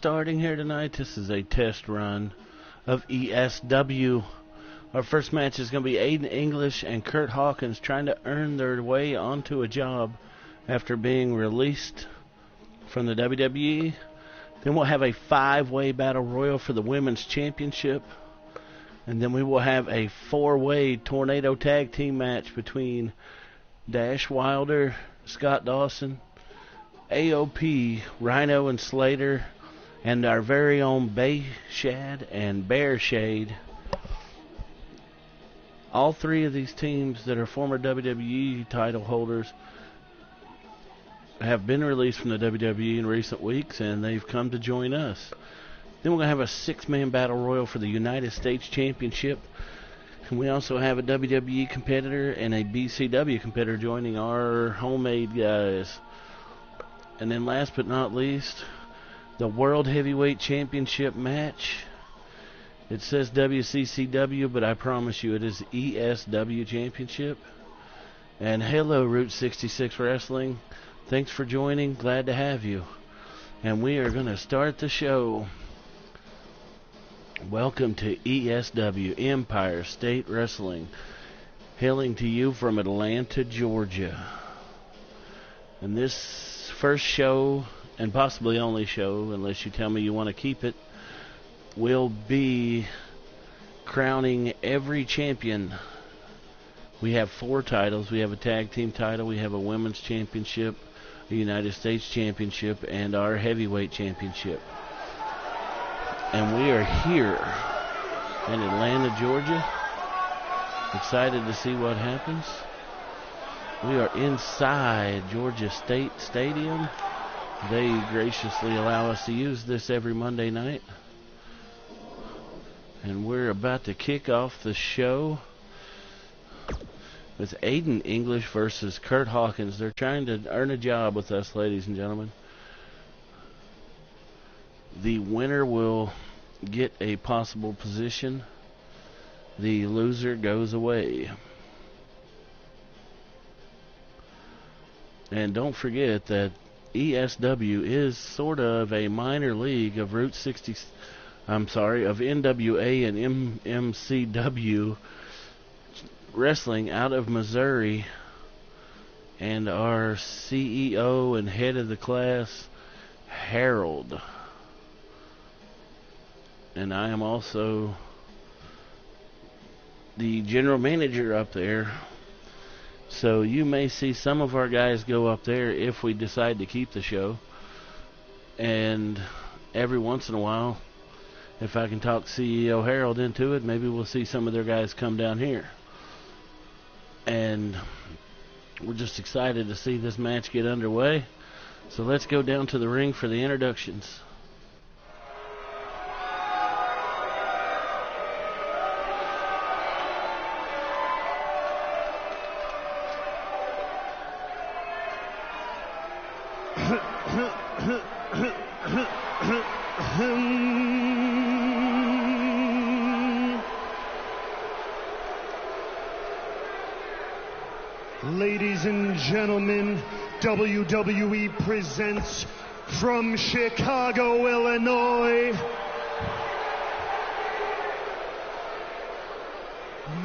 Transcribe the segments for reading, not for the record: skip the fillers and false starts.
Starting here tonight, this is a test run of ESW. Our first match is going to be Aiden English and Kurt Hawkins trying to earn their way onto a job after being released from the WWE. Then we'll have a 5-way battle royal for the women's championship. And then we will have a 4-way tornado tag team match between Dash Wilder, Scott Dawson, AOP, Rhino and Slater, and our very own Bay Shad and Bear Shade. All three of these teams that are former WWE title holders have been released from the WWE in recent weeks, and they've come to join us. Then we're going to have a 6-man battle royal for the United States Championship. And we also have a WWE competitor and a BCW competitor joining our homemade guys. And then last but not least, the World Heavyweight Championship match. It says WCCW, but I promise you it is ESW Championship. And hello, Route 66 Wrestling. Thanks for joining. Glad to have you. And we are going to start the show. Welcome to ESW, Empire State Wrestling. Hailing to you from Atlanta, Georgia. And this first show, and possibly only show, unless you tell me you want to keep it, will be crowning every champion. We have 4 titles. We have a tag team title, we have a women's championship, a United States championship, and our heavyweight championship. And we are here in Atlanta, Georgia. Excited to see what happens. We are inside Georgia State Stadium. They graciously allow us to use this every Monday night. And we're about to kick off the show with Aiden English versus Kurt Hawkins. They're trying to earn a job with us, ladies and gentlemen. The winner will get a possible position. The loser goes away. And don't forget that ESW is sort of a minor league of of NWA and MCW wrestling out of Missouri. And our CEO and head of the class, Harold. And I am also the general manager up there. So you may see some of our guys go up there if we decide to keep the show. And every once in a while, if I can talk CEO Harold into it, maybe we'll see some of their guys come down here. And we're just excited to see this match get underway. So let's go down to the ring for the introductions. Ladies and gentlemen, WWE presents from Chicago, Illinois,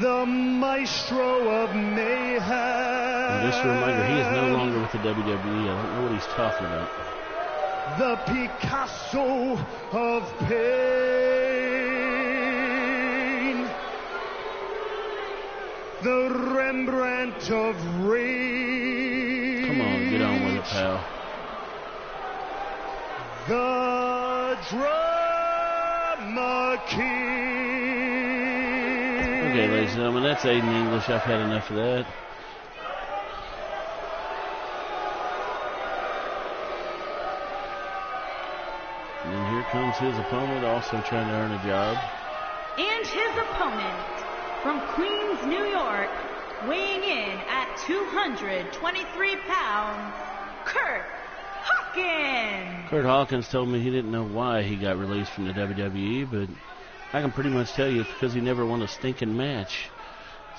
the Maestro of Mayhem. And just a reminder, he is no longer with the WWE. I don't know what he's talking about. The Picasso of Pain. The Rembrandt of Rage. Come on, get on with it, pal. The Drama King. Okay, ladies and gentlemen, that's Aiden English. I've had enough of that. And then here comes his opponent, also trying to earn a job. And his opponent, from Queens, New York, weighing in at 223 pounds, Kurt Hawkins. Kurt Hawkins told me he didn't know why he got released from the WWE, but I can pretty much tell you it's because he never won a stinking match.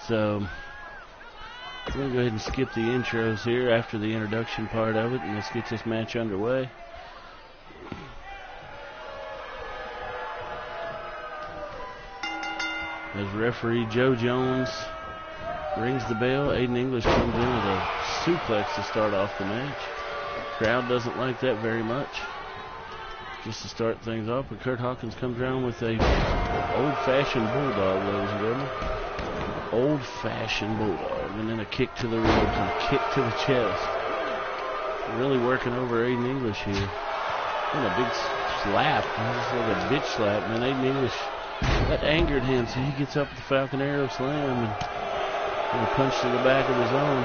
So we're going to go ahead and skip the intros here after the introduction part of it, and let's get this match underway. As referee Joe Jones rings the bell, Aiden English comes in with a suplex to start off the match. Crowd doesn't like that very much. Just to start things off, but Kurt Hawkins comes around with a old-fashioned bulldog, ladies and gentlemen. Old-fashioned bulldog, and then a kick to the ribs and a kick to the chest. Really working over Aiden English here. And a big slap, just like a bitch slap. And Aiden English, that angered him, so he gets up with the Falcon Arrow Slam and a punch to the back of his own.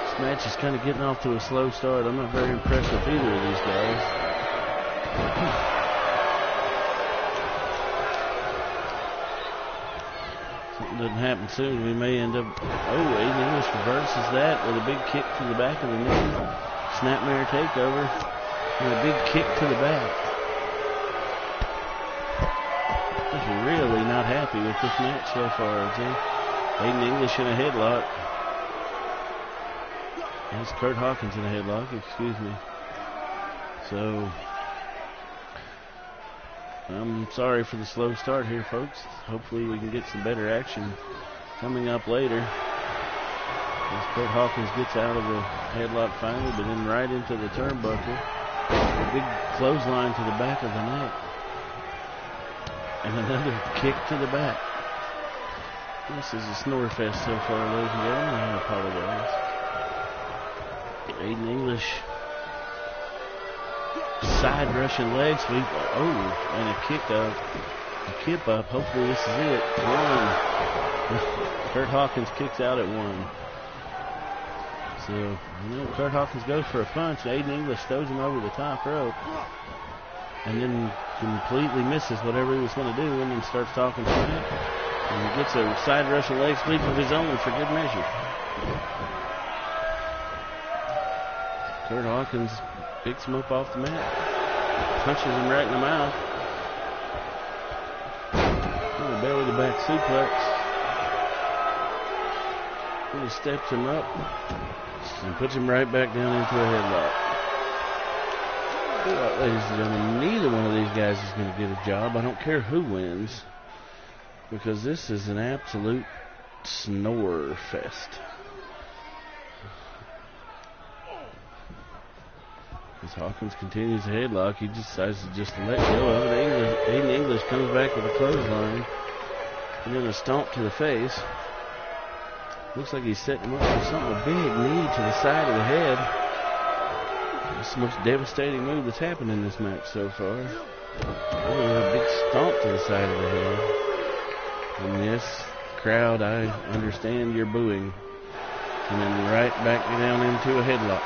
This match is kind of getting off to a slow start. I'm not very impressed with either of these guys. Something doesn't happen soon. We may end up... Oh, Aiden English reverses that with a big kick to the back of the knee. Snapmare takeover. And a big kick to the back. Just really not happy with this match so far. Aiden English in a headlock. That's Kurt Hawkins in a headlock, excuse me. So, I'm sorry for the slow start here, folks. Hopefully we can get some better action coming up later. As Kurt Hawkins gets out of the headlock finally, but then right into the turnbuckle. A big clothesline to the back of the neck. And another kick to the back. This is a snore fest so far, ladies and gentlemen. I apologize. Aiden English. Side rushing leg sweep. Oh, and a kick up. A kip up. Hopefully this is it. One. Kurt Hawkins kicks out at one. So, Kurt Hawkins goes for a punch. Aiden English throws him over the top rope. And then completely misses whatever he was going to do and then starts talking smack. And he gets a side rushing leg sweep of his own for good measure. Kurt Hawkins picks him up off the mat. Punches him right in the mouth. And a belly to back suplex. And he steps him up and puts him right back down into a headlock. Well, ladies and gentlemen, neither one of these guys is going to get a job. I don't care who wins, because this is an absolute snore fest. As Hawkins continues the headlock, he decides to just let go of it. Aiden English comes back with a clothesline and then a stomp to the face. Looks like he's setting him up for something, a big knee to the side of the head. It's the most devastating move that's happened in this match so far. Oh, a big stomp to the side of the head. And this crowd, I understand you're booing. And then right back down into a headlock.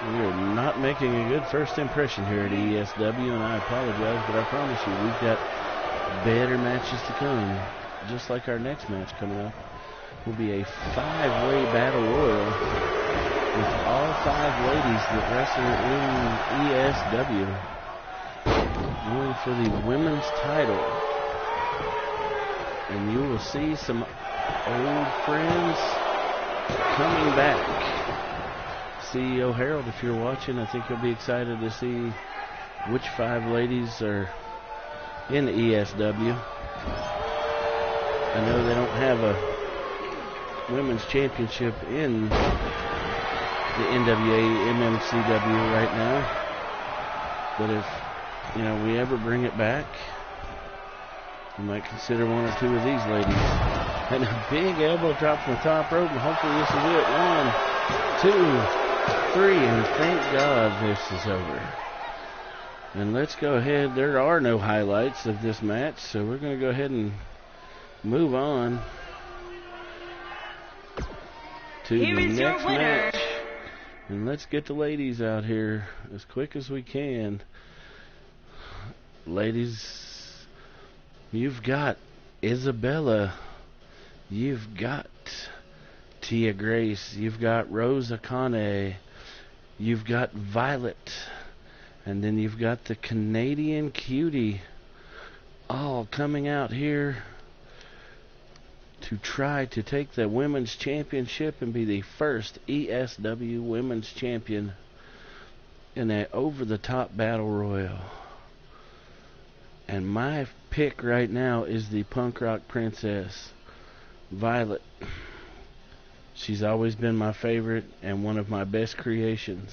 We are not making a good first impression here at ESW, and I apologize, but I promise you we've got better matches to come. Just like our next match coming up will be a 5-way battle royal with all 5 ladies that wrestle in ESW going for the women's title. And you will see some old friends coming back. CEO Harold, if you're watching, I think you'll be excited to see which 5 ladies are in ESW. I know they don't have a women's championship in the NWA MMCW right now, but if we ever bring it back, you might consider 1 or 2 of these ladies. And a big elbow drop from the top rope, and hopefully this is it. 1, 2, 3, and thank God this is over. And let's go ahead. There are no highlights of this match, so we're going to go ahead and move on to the next match. And let's get the ladies out here as quick as we can. Ladies, you've got Isabella. You've got Tia Grace. You've got Rosa Kane. You've got Violet. And then you've got the Canadian Cutie all coming out here to try to take the women's championship and be the first ESW women's champion in a over-the-top battle royal. And my pick right now is the punk rock princess, Violet. She's always been my favorite and one of my best creations.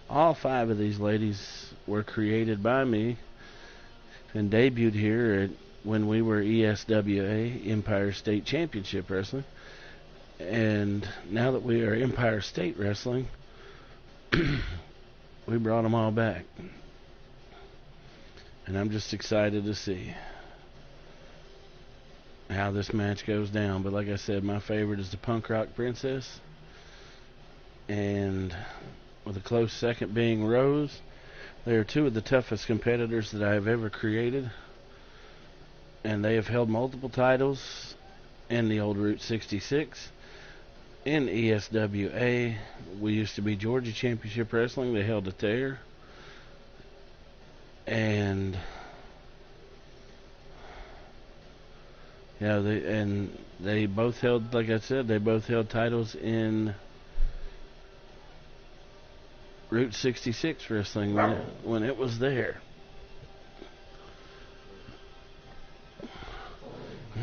All 5 of these ladies were created by me and debuted here when we were ESWA, Empire State Championship Wrestling. And now that we are Empire State Wrestling, we brought them all back. And I'm just excited to see how this match goes down. But like I said, my favorite is the Punk Rock Princess. And with a close second being Rose. They are 2 of the toughest competitors that I have ever created. And they have held multiple titles in the old Route 66. In ESWA, we used to be Georgia Championship Wrestling. They held it there. And yeah, they both held, like I said, they both held titles in Route 66 Wrestling when it was there.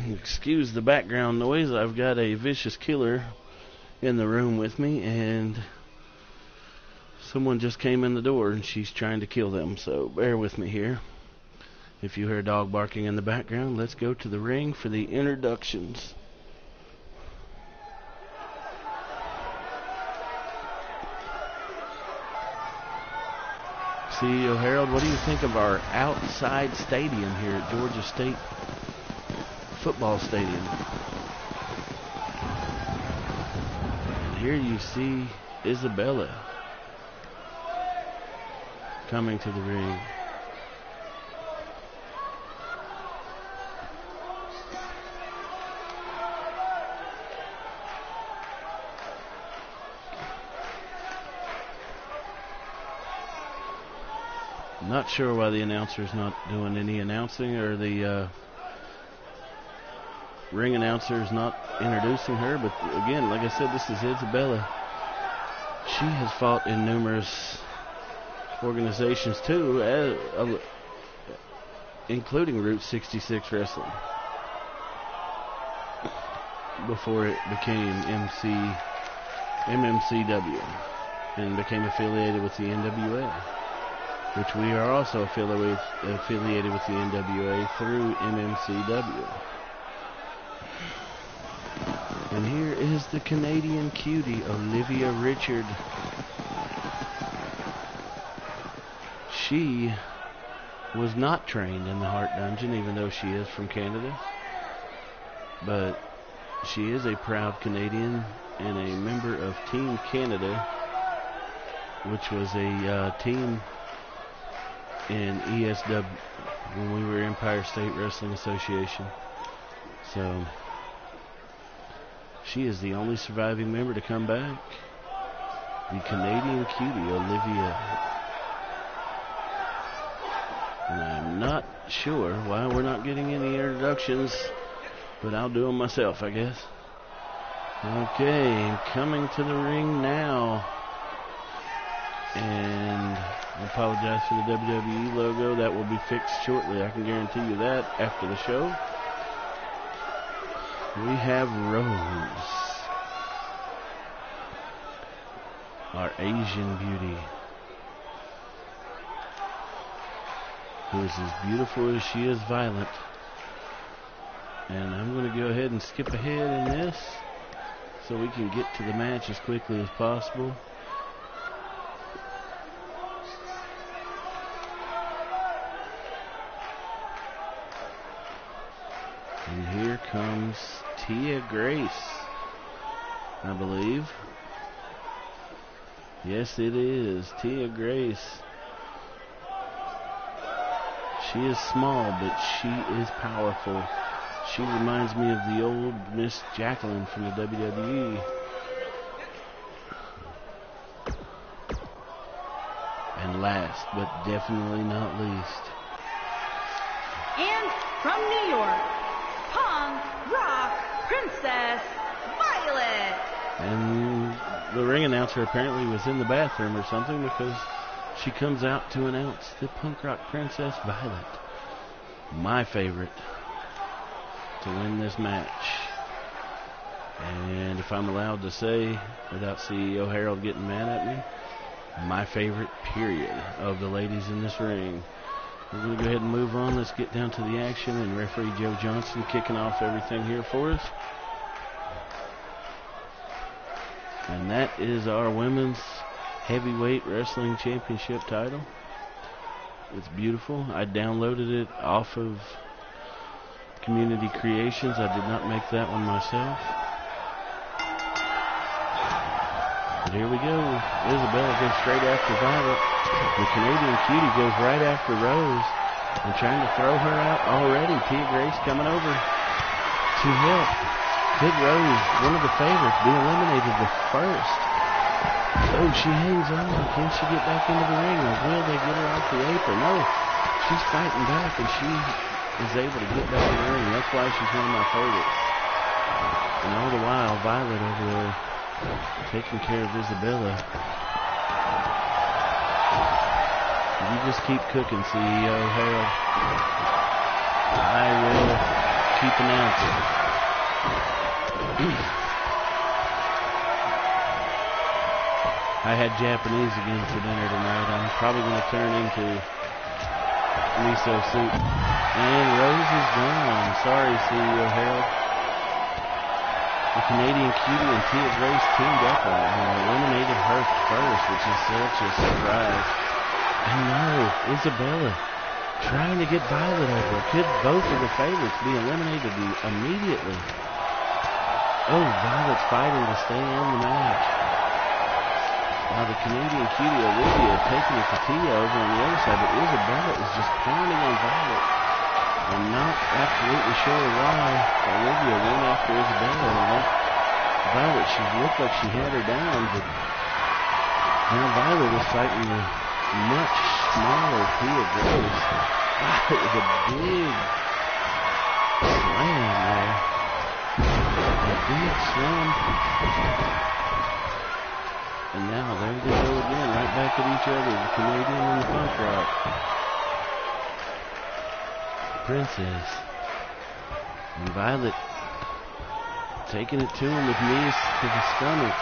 Excuse the background noise. I've got a vicious killer in the room with me, and someone just came in the door and she's trying to kill them, so bear with me here. If you hear a dog barking in the background, let's go to the ring for the introductions. CEO Harold, what do you think of our outside stadium here at Georgia State Football Stadium? And here you see Isabella coming to the ring. Not sure why the announcer's not doing any announcing, or the ring announcer is not introducing her. But again, like I said, this is Isabella. She has fought in numerous organizations too, including Route 66 Wrestling, before it became MMCW and became affiliated with the NWA, which we are also affiliated with the NWA through MMCW. And here is the Canadian cutie, Olivia Richard. She was not trained in the Heart Dungeon, even though she is from Canada. But she is a proud Canadian and a member of Team Canada, which was a team in ESW when we were Empire State Wrestling Association. So she is the only surviving member to come back. The Canadian cutie, Olivia. And I'm not sure why we're not getting any introductions, but I'll do them myself, I guess. Okay, coming to the ring now. And I apologize for the WWE logo. That will be fixed shortly. I can guarantee you that after the show. We have Rose, our Asian beauty, who is as beautiful as she is violent. And I'm going to go ahead and skip ahead in this so we can get to the match as quickly as possible. And here comes Tia Grace, I believe. Yes, it is Tia Grace. She is small, but she is powerful. She reminds me of the old Miss Jacqueline from the WWE. And last, but definitely not least. And from New York, Punk Rock Princess Violet. And the ring announcer apparently was in the bathroom or something, because she comes out to announce the Punk Rock Princess Violet, my favorite, to win this match. And if I'm allowed to say, without CEO Harold getting mad at me, my favorite, period, of the ladies in this ring. We're going to go ahead and move on. Let's get down to the action, and referee Joe Johnson kicking off everything here for us. And that is our women's heavyweight wrestling championship title. It's beautiful. I downloaded it off of Community Creations. I did not make that one myself. But here we go. Isabella goes straight after Violet. The Canadian Cutie goes right after Rose and trying to throw her out already. Tia Grace coming over to help. Could Rose, one of the favorites, be eliminated the first? Oh, she hangs on. Can she get back into the ring, or will they get her off the apron? No, she's fighting back, and she is able to get back in the ring. That's why she's one of my favorites. And all the while, Violet over there taking care of Isabella. You just keep cooking, CEO Harold. I will keep announcing. I had Japanese again for dinner tonight. I'm probably going to turn into miso soup. And Rose is gone. Sorry, CEO Harold. The Canadian Cutie and Tia Grace teamed up on her and eliminated her first, which is such a surprise. And no, Isabella trying to get Violet over. Could both of the favorites be eliminated immediately? Oh, Violet's fighting to stay in the match. Now the Canadian Cutie, Olivia, taking it to Tia over on the other side, but Isabella is just pounding on Violet. I'm not absolutely sure why Olivia went after Isabella. Violet, she looked like she had her down, but now Violet is fighting the much smaller Tia Grace. Wow, it was a big slam there. A big slam. And now there they go again, right back at each other, the Canadian and the Punk Rock Princess. And Violet taking it to him with knees to the stomach.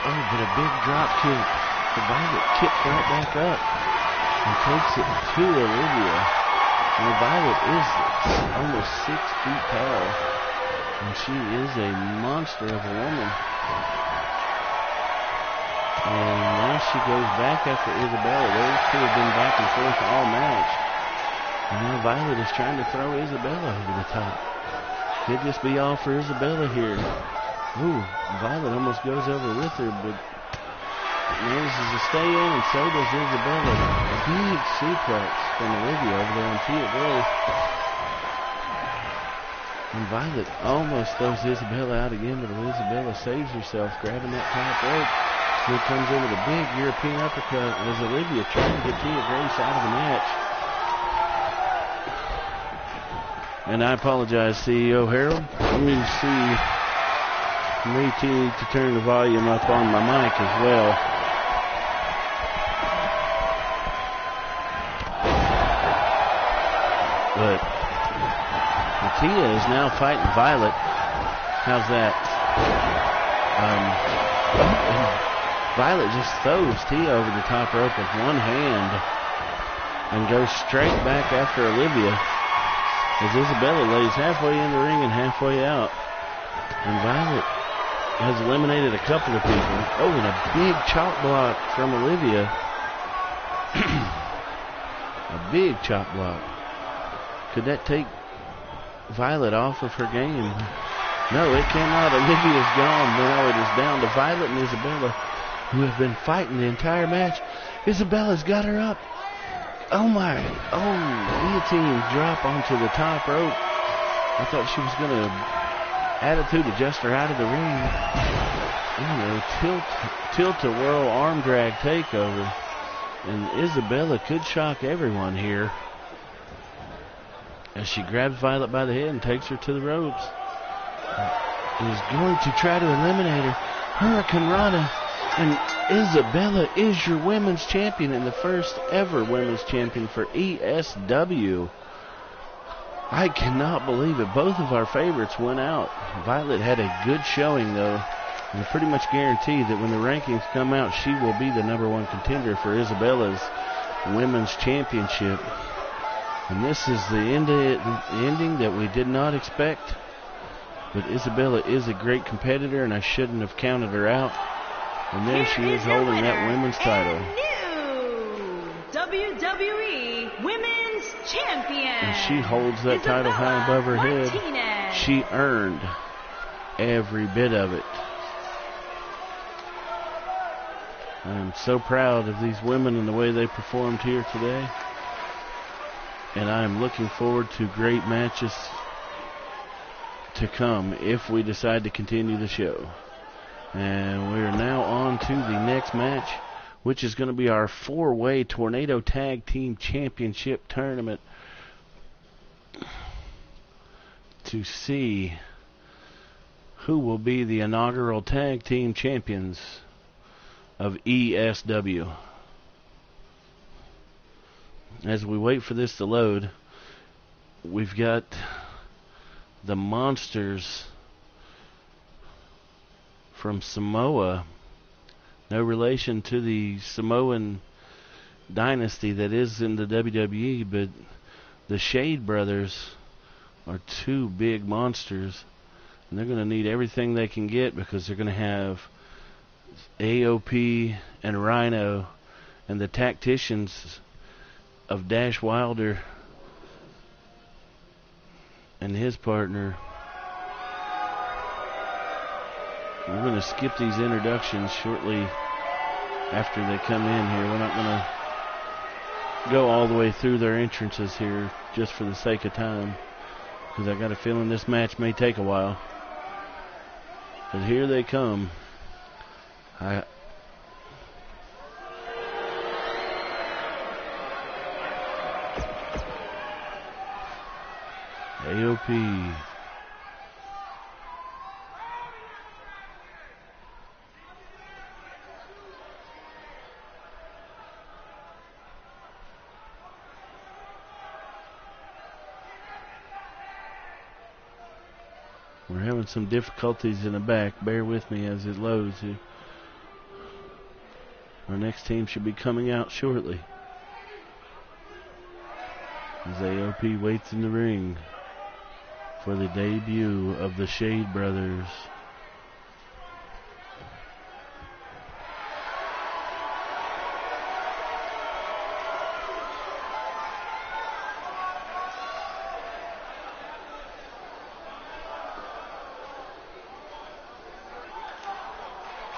Oh, but a big drop kick. The Violet kicks right back up and takes it to Olivia. Now Violet is almost 6 feet tall, and she is a monster of a woman. And now she goes back after Isabella. Those two have been back and forth all match. And now Violet is trying to throw Isabella over the top. Could this be all for Isabella here? Ooh, Violet almost goes over with her, but manages to stay in, and so does Isabella. A big suplex from Olivia over there on Tia Grace. And Violet almost throws Isabella out again, but Isabella saves herself, grabbing that top rope. Here comes in with a big European uppercut as Olivia trying to get Tia Grace out of the match. And I apologize, CEO Harold. Let me see. May need to turn the volume up on my mic as well. But Tia is now fighting Violet. How's that? Violet just throws Tia over the top rope with one hand and goes straight back after Olivia as Isabella lays halfway in the ring and halfway out. And Violet has eliminated a couple of people. Oh, and a big chop block from Olivia. A big chop block. Could that take Violet off of her game? No, it cannot. Olivia's gone. Now it is down to Violet and Isabella, who have been fighting the entire match. Isabella's got her up. Oh my. Oh, guillotine drop onto the top rope. I thought she was going to attitude adjust her out of the ring. Tilt-a-whirl arm drag takeover. And Isabella could shock everyone here as she grabs Violet by the head and takes her to the ropes. Is going to try to eliminate her. Hurricane Rana. And Isabella is your women's champion and the first ever women's champion for ESW. I cannot believe it. Both of our favorites went out. Violet had a good showing, though. And pretty much guaranteed that when the rankings come out, she will be the #1 contender for Isabella's women's championship. And this is the ending that we did not expect. But Isabella is a great competitor, and I shouldn't have counted her out. And there she is holding that women's title. New WWE Women's Champion. And she holds that title high above her head. Martinez. She earned every bit of it. I am so proud of these women and the way they performed here today. And I am looking forward to great matches to come if we decide to continue the show. And we're now on to the next match, which is going to be our 4-way Tornado Tag Team Championship tournament to see who will be the inaugural tag team champions of ESW. As we wait for this to load, we've got the Monsters from Samoa. No relation to the Samoan dynasty that is in the WWE, but the Shade Brothers are two big monsters, and they're going to need everything they can get because they're going to have AOP and Rhino and the tacticians of Dash Wilder and his partner. We're going to skip these introductions shortly after they come in here. We're not going to go all the way through their entrances here just for the sake of time, because I got a feeling this match may take a while. But here they come. AOP. We're having some difficulties in the back. Bear with me as it loads here. Our next team should be coming out shortly as AOP waits in the ring for the debut of the Shade Brothers.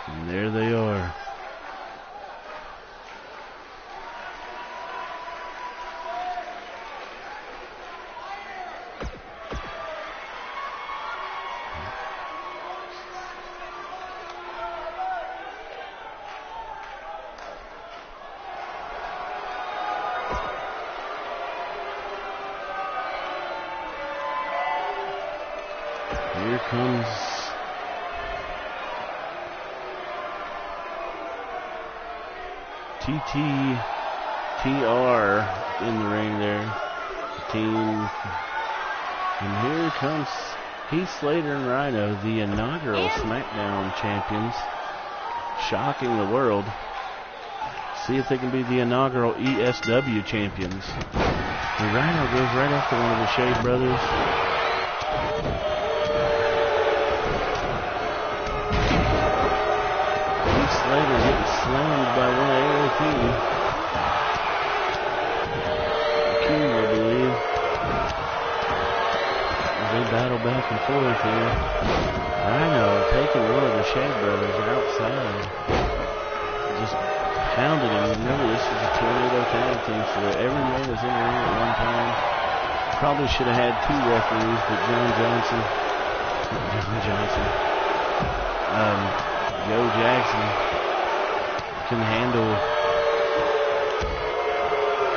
And there they are. Here comes TR in the ring there. The team. And here comes Heath Slater and Rhino, the inaugural SmackDown champions. Shocking the world. See if they can be the inaugural ESW champions. And Rhino goes right after one of the Shade Brothers. Slater getting slammed by one of AOP. King, I believe. As they battle back and forth here. Rhino taking one of the Shade Brothers outside. Just pounding him. Remember, this is a tornado tag team, so every man is in the ring at one time. Probably should have had two referees, but Joe Jackson can handle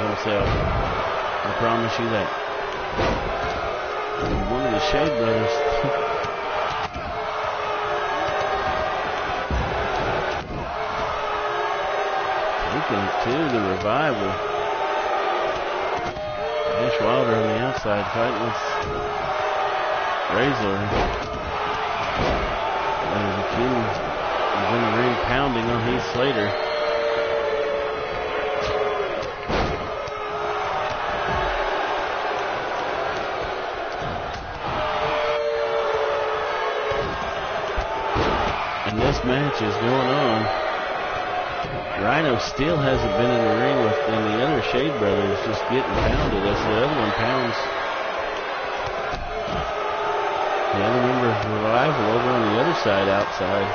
himself. I promise you that. And one of the Shade Brothers taking it to the Revival. Dash Wilder on the outside fighting with Razor. And Akeem is in the ring pounding on Heath Slater. And this match is going on. Rhino still hasn't been in the ring with the other Shade Brothers, just getting pounded as the other one pounds the other member of Revival over on the other side outside.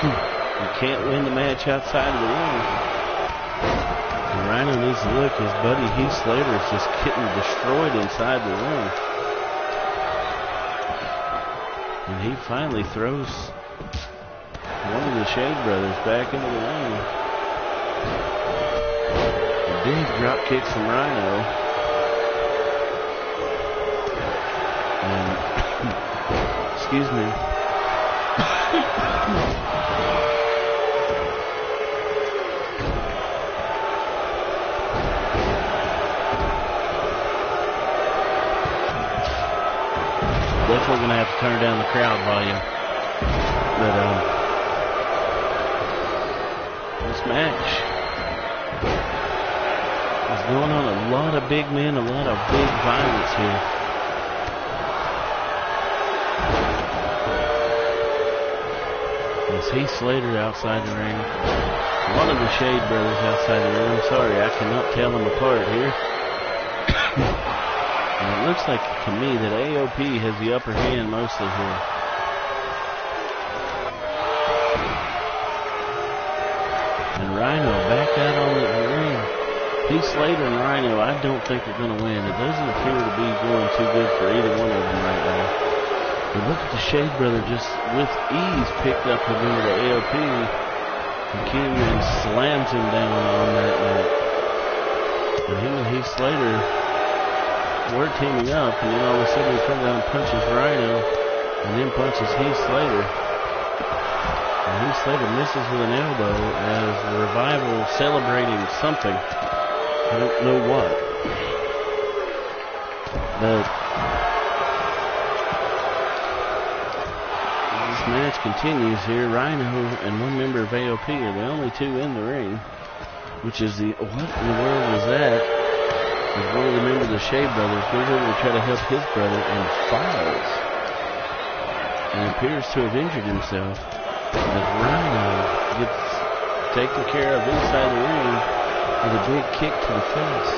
You can't win the match outside of the ring. And Rhino needs to look. His buddy Heath Slater is just getting destroyed inside the ring. And he finally throws one of the Shade Brothers back into the ring. A big drop kick from Rhino. And, excuse me. Definitely going to have to turn down the crowd volume. But, this match is going on. A lot of big men, a lot of big violence here. It's Heath Slater outside the ring. One of the Shade Brothers outside the ring. I'm sorry, I cannot tell them apart here. And it looks like to me that AOP has the upper hand mostly here. And Rhino back out on the ring. Heath Slater and Rhino, I don't think are going to win. It doesn't appear to be going too good for either one of them right now. But look at the Shade Brother just with ease picked up the member of AOP and came and slams him down on that mat. And him and Heath Slater were teaming up, and then all of a sudden he comes down and punches Rhino and then punches Heath Slater. And Heath Slater misses with an elbow as the Revival celebrating something. I don't know what. But this match continues here. Rhino and one member of AOP are the only two in the ring. Which is the, what in the world was that? As one of the members of the Shade Brothers goes over to try to help his brother and falls. And appears to have injured himself. As Rhino gets taken care of inside the ring with a big kick to the face.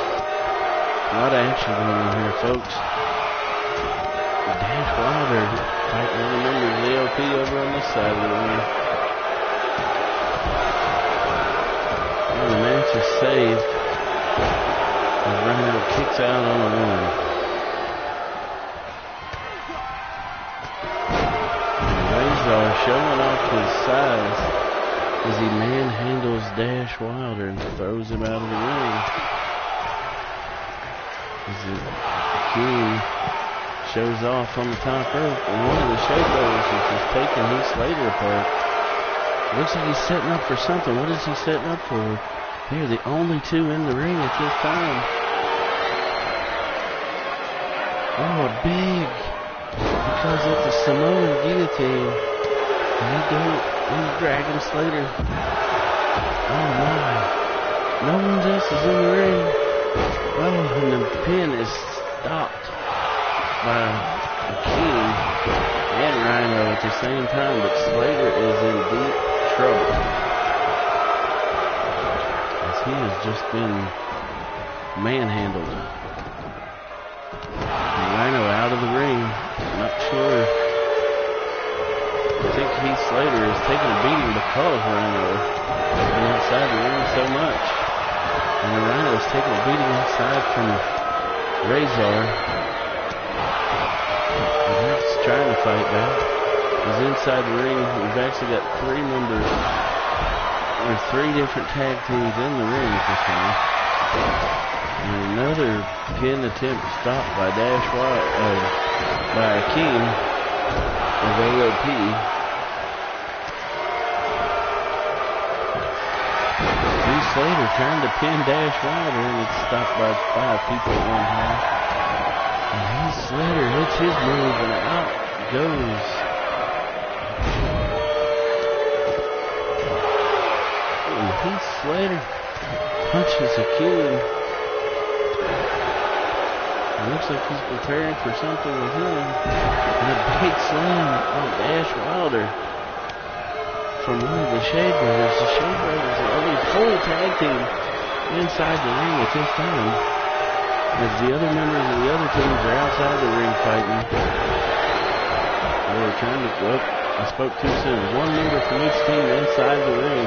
A lot of action going on here, folks. Dash Wilder fighting one of the members of the AOP over on this side of the ring. And the match is saved as Rhino kicks out on the one. Razor showing off his size as he manhandles Dash Wilder and throws him out of the ring. As the King shows off on the top rope, and one of the Shade Brothers is just taking Heath Slater apart. Looks like he's setting up for something. What is he setting up for? They're the only two in the ring at this time. Oh, a big, because it's a Samoan guillotine. And he's dragging Slater. Oh my. No one else is in the ring. Oh, and the pin is stopped by the King and Rhino at the same time, but Slater is in deep trouble. As he has just been manhandled. And Rhino out of the ring. Not sure. I think Heath Slater is taking a beating because Rhino has been outside the ring so much. And the Rhino is taking a beating outside from Razor. And he's trying to fight back. He's inside the ring. We've actually got three members. There's three different tag teams in the ring at this time. And another pin attempt stopped by Dash Wilder, by Akeem of AOP. Heath Slater trying to pin Dash Wilder, and it's stopped by 5 people at one time. And Heath Slater hits his move, and out goes. And Heath Slater punches a king. It looks like he's preparing for something with him. And a big slam on Dash Wilder from one of the Shade Brothers. The Shade Brothers are only full tag team inside the ring at this time, as the other members of the other teams are outside the ring fighting. They were trying to go up. I spoke too soon. One member from each team inside the ring.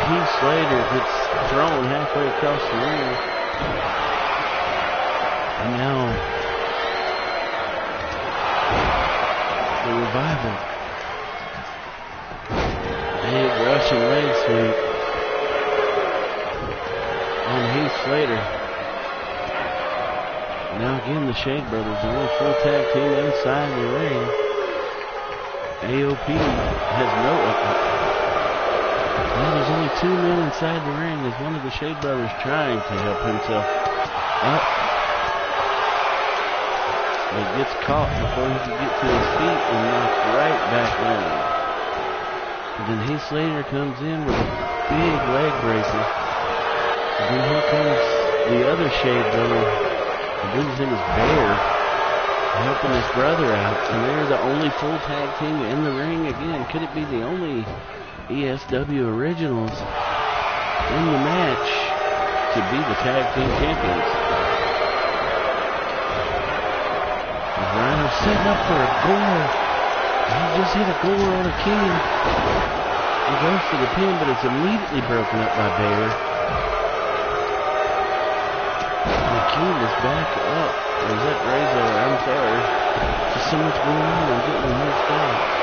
Heath Slater gets thrown halfway across the ring. And now the Revival. Big Russian leg sweep on Heath Slater. Now again, the Shade Brothers, the only full tag team inside the ring. AOP has no... Well, there's only 2 men inside the ring as one of the Shade Brothers trying to help himself up. But he gets caught before he can get to his feet and knocked right back down. And then Heath Slater comes in with a big leg braces. And then here comes the other Shade Brother. I believe his name is Bear, helping his brother out. And they're the only full tag team in the ring again. Could it be the only ESW originals in the match to be the tag team champions? Rhino setting up for a gore. He just hit a gore on a king. He goes for the pin, but it's immediately broken up by Bear. The king is back up. Or is that Razor? I'm sorry. Just so much going on. I'm getting mixed up.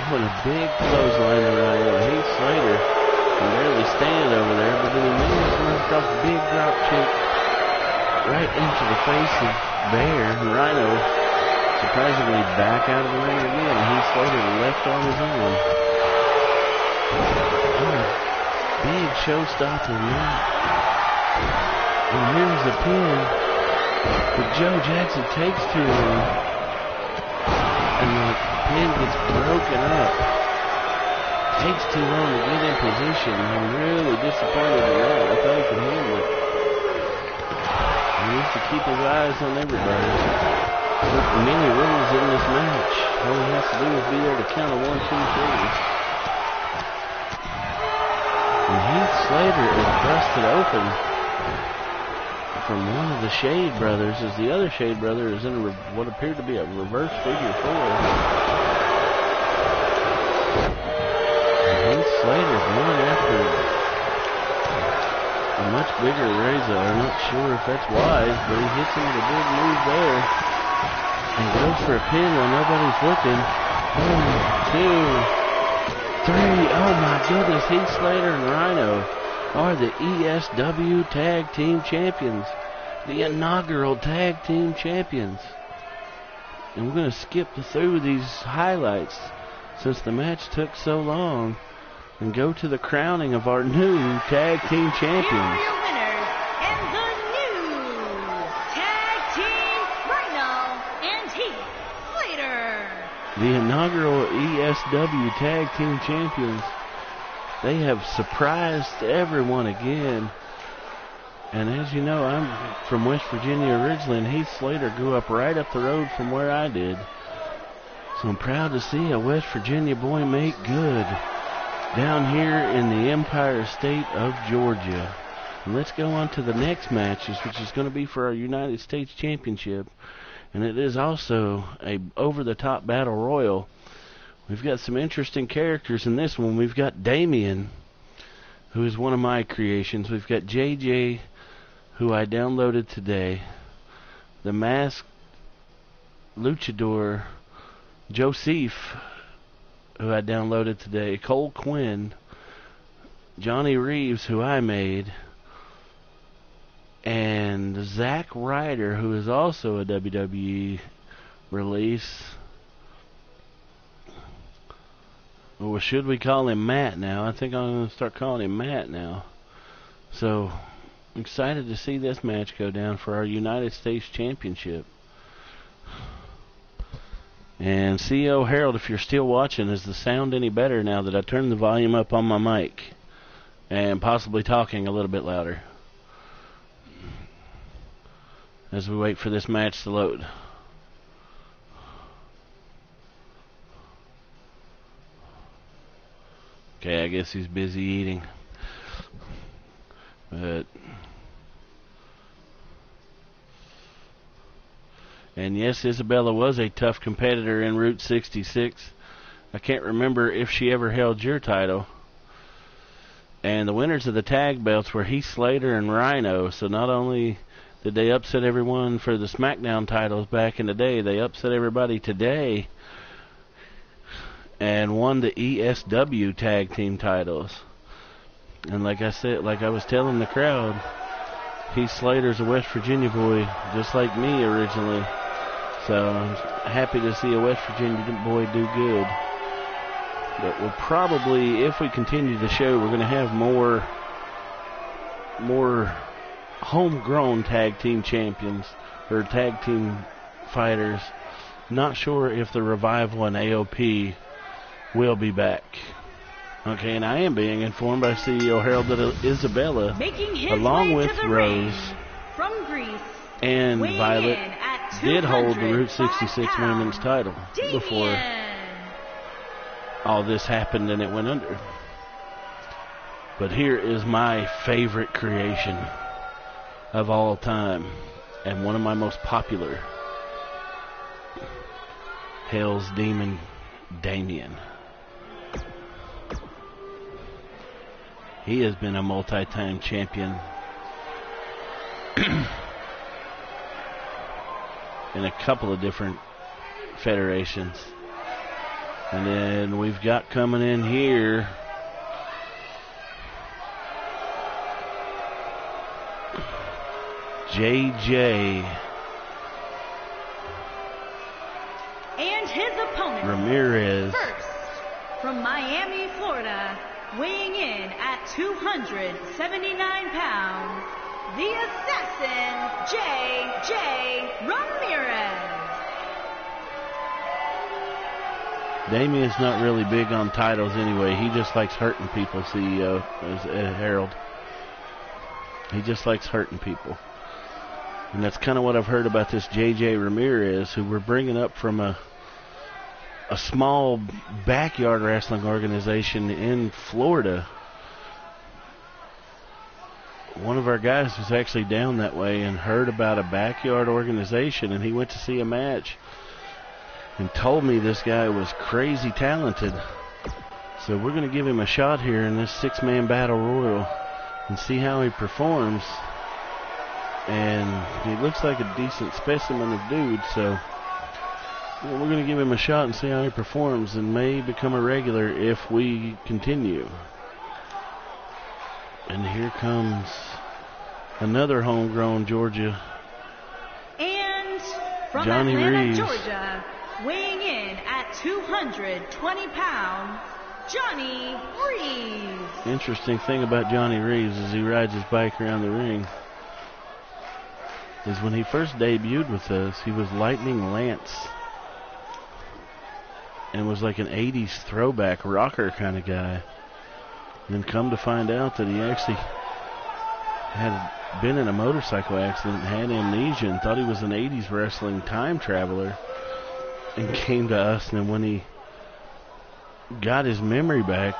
What a big clothesline around Heath Slater can barely stand over there, but then he manages to run across a big drop kick right into the face of Bear. And Rhino surprisingly back out of the ring again, and Heath Slater left on his own. What a big showstopper match. And here's the pin, but Joe Jackson takes to him, and the pin gets broken up. Takes too long to get in position. I'm really disappointed in that. I thought he could handle it. He needs to keep his eyes on everybody. There's many rules in this match. All he has to do is be there to count a 1, 2, 3. And Heath Slater is busted open from one of the Shade Brothers, as the other Shade Brother is in what appeared to be a reverse figure 4. Heath Slater's going after a much bigger Razor. I'm not sure if that's wise, but he hits him with a big move there and goes for a pin while nobody's looking. 1, 2, 3. Oh my goodness, Heath Slater and Rhino are the ESW Tag Team Champions, the inaugural Tag Team Champions. And we're going to skip through these highlights since the match took so long and go to the crowning of our new Tag Team Champions. Here are your winners and the new Tag Team Rhino and Heath Slater. The inaugural ESW Tag Team Champions. They have surprised everyone again. And as you know, I'm from West Virginia originally, and Heath Slater grew up right up the road from where I did. So I'm proud to see a West Virginia boy make good down here in the Empire State of Georgia. And let's go on to the next matches, which is going to be for our United States Championship. And it is also a over-the-top battle royal. We've got some interesting characters in this one. We've got Damien, who is one of my creations. We've got JJ, who I downloaded today. The Masked Luchador, Joseph, who I downloaded today. Cole Quinn, Johnny Reeves, who I made. And Zack Ryder, who is also a WWE release. Or should we call him Matt now? I think I'm going to start calling him Matt now. So, I'm excited to see this match go down for our United States Championship. And CEO Harold, if you're still watching, is the sound any better now that I turned the volume up on my mic? And possibly talking a little bit louder. As we wait for this match to load. Okay, I guess he's busy eating. But... And yes, Isabella was a tough competitor in Route 66. I can't remember if she ever held your title. And the winners of the tag belts were Heath Slater and Rhino. So not only did they upset everyone for the SmackDown titles back in the day, they upset everybody today and won the ESW tag team titles. And like I said, like I was telling the crowd, Heath Slater's a West Virginia boy, just like me originally. So I'm happy to see a West Virginia boy do good. But we'll probably, if we continue the show, we're going to have more homegrown tag team champions or tag team fighters. Not sure if the Revival and AOP will be back. Okay, and I am being informed by CEO Harold that Isabella, along with Rose from Greece, and Violet, did hold the Route 66 women's title before all this happened and it went under. But here is my favorite creation of all time and one of my most popular. Hell's Demon, Damien. He has been a multi-time champion in a couple of different federations. And then we've got coming in here JJ and his opponent Ramirez. First, from Miami, Florida, weighing in at 279 pounds, the assassin JJ Ramirez. Damien's not really big on titles anyway. He just likes hurting people, CEO Harold. He just likes hurting people. And that's kind of what I've heard about this JJ Ramirez, who we're bringing up from a small backyard wrestling organization in Florida. One of our guys was actually down that way and heard about a backyard organization, and he went to see a match and told me this guy was crazy talented. So we're going to give him a shot here in this 6-man battle royal and see how he performs. And he looks like a decent specimen of dude, so we're going to give him a shot and see how he performs and may become a regular if we continue. And here comes another homegrown Georgia. And from Johnny Atlanta, Reeves. Georgia, weighing in at 220 pounds, Johnny Reeves. Interesting thing about Johnny Reeves as he rides his bike around the ring is when he first debuted with us, he was Lightning Lance and was like an 80s throwback rocker kind of guy. And then come to find out that he actually had been in a motorcycle accident, had amnesia, and thought he was an 80s wrestling time traveler, and came to us. And when he got his memory back,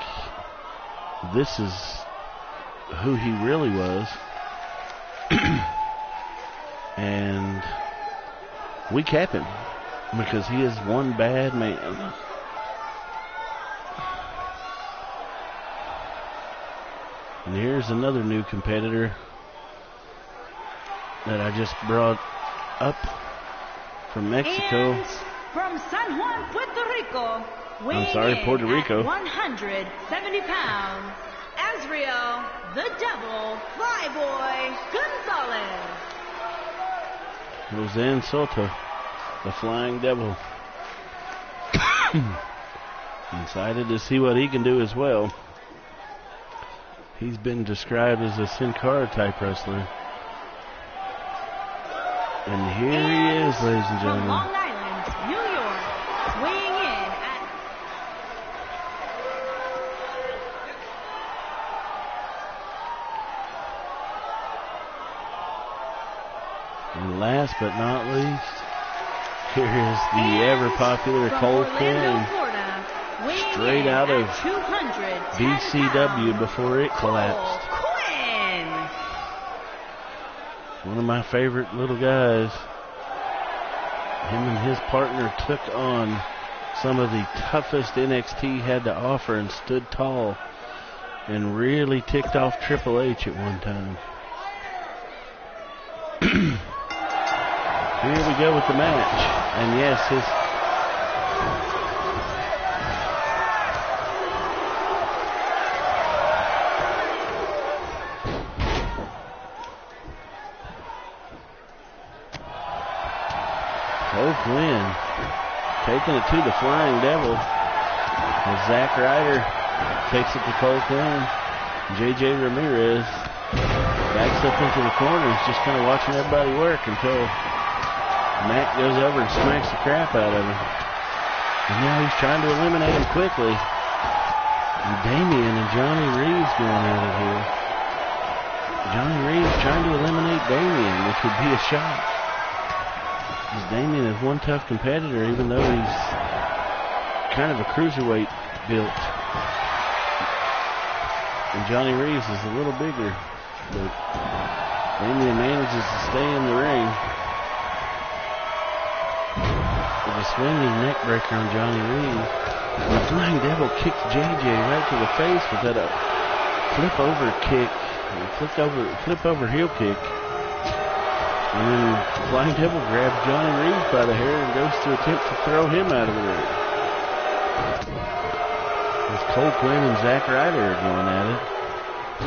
this is who he really was. And we kept him because he is one bad man. And here's another new competitor that I just brought up from Mexico. And from San Juan, Puerto Rico, Puerto Rico. At 170 pounds, Azriel, the Devil, Flyboy Gonzalez. Roseanne Soto, the Flying Devil. Excited to see what he can do as well. He's been described as a Sin Cara type wrestler. And here he is, ladies and From gentlemen. Long Island, New York, weighing in at And last but not least, here is the ever popular from Cole Orlando, Quinn, Florida, weighing straight in out at of 210 BCW pounds, before it Cole collapsed. Quinn. One of my favorite little guys. Him and his partner took on some of the toughest NXT had to offer and stood tall and really ticked off Triple H at one time. Here we go with the match. And yes, his Cole Quinn taking it to the Flying Devil. As Zack Ryder takes it to Cole Quinn. JJ Ramirez backs up into the corners, just kind of watching everybody work until Matt goes over and smacks the crap out of him. And now he's trying to eliminate him quickly. And Damian and Johnny Reeves going at it here. Johnny Reeves trying to eliminate Damian, which would be a shock. Because Damian is one tough competitor, even though he's kind of a cruiserweight built. And Johnny Reeves is a little bigger, but Damian manages to stay in the ring. With a swinging neck breaker on Johnny Reeves. And the Flying Devil kicks JJ right to the face with that flip over kick, flip over heel kick. And then Flying Devil grabs Johnny Reeves by the hair and goes to attempt to throw him out of the ring. As Cole Quinn and Zack Ryder are going at it.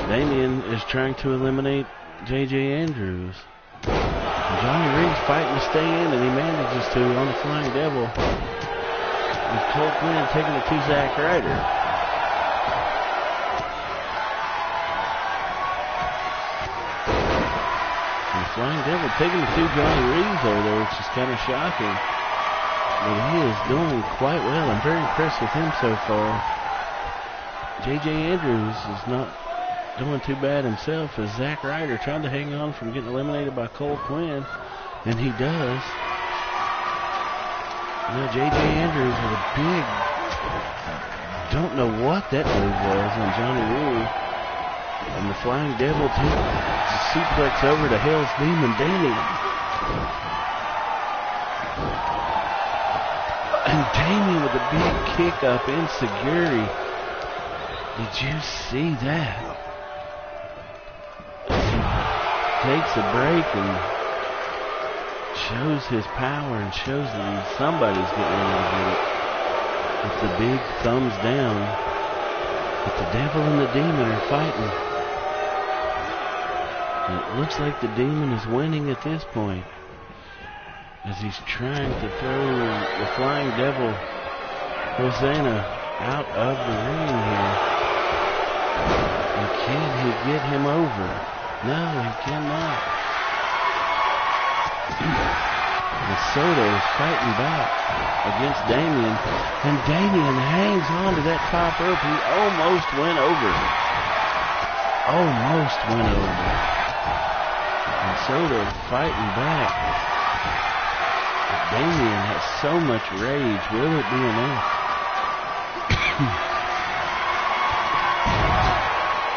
Damian is trying to eliminate JJ Andrews. And Johnny Reeves fighting to stay in, and he manages to on the Flying Devil. With Cole Quinn taking it to Zack Ryder. And the Flying Devil taking it to Johnny Reeves over there, which is kind of shocking. But he is doing quite well. I'm very impressed with him so far. JJ Andrews is not doing too bad himself, as Zack Ryder trying to hang on from getting eliminated by Cole Quinn, and he does. Now JJ Andrews with a big, don't know what that move was on Johnny Reeves, and the Flying Devil takes the suplex over to Hell's Demon Damian. And Damian with a big kick up in Seguri. Did you see that? Takes a break and shows his power and shows that somebody's getting ready to get it. With the big thumbs down. But the Devil and the Demon are fighting. And it looks like the Demon is winning at this point, as he's trying to throw the Flying Devil, Hosanna, out of the ring here. And can he get him over? No, he cannot. And Soto is fighting back against Damian, and Damian hangs on to that top rope. He almost went over. Almost went over. And Soto fighting back. But Damian has so much rage. Will it be enough?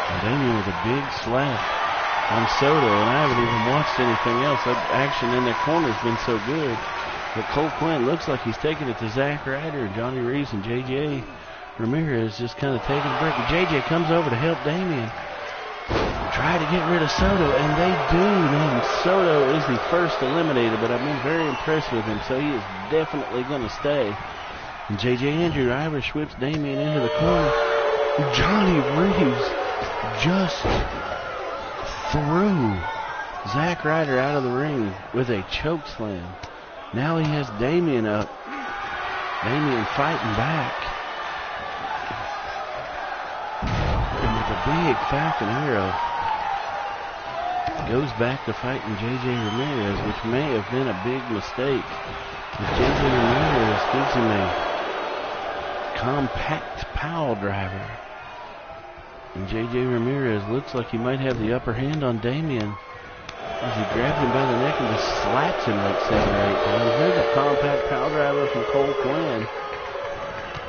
And Damian with a big slap on Soto, and I haven't even watched anything else. That action in their corner has been so good. But Cole Quinn looks like he's taking it to Zack Ryder, and Johnny Reeves and JJ Ramirez just kind of taking a break. And JJ comes over to help Damian try to get rid of Soto, and they do. And Soto is the first eliminated, but I've been very impressed with him, so he is definitely going to stay. And JJ Andrew Irish whips Damian into the corner. Johnny Reeves just threw Zack Ryder out of the ring with a choke slam. Now he has Damian up. Damian fighting back. big Falcon Arrow. Goes back to fighting J.J. Ramirez, which may have been a big mistake. If J.J. Ramirez gives him a compact pile driver. And J.J. Ramirez looks like he might have the upper hand on Damian as he grabs him by the neck and just slaps him like 7 or 8 times. There's a compact pile driver from Cole Quinn.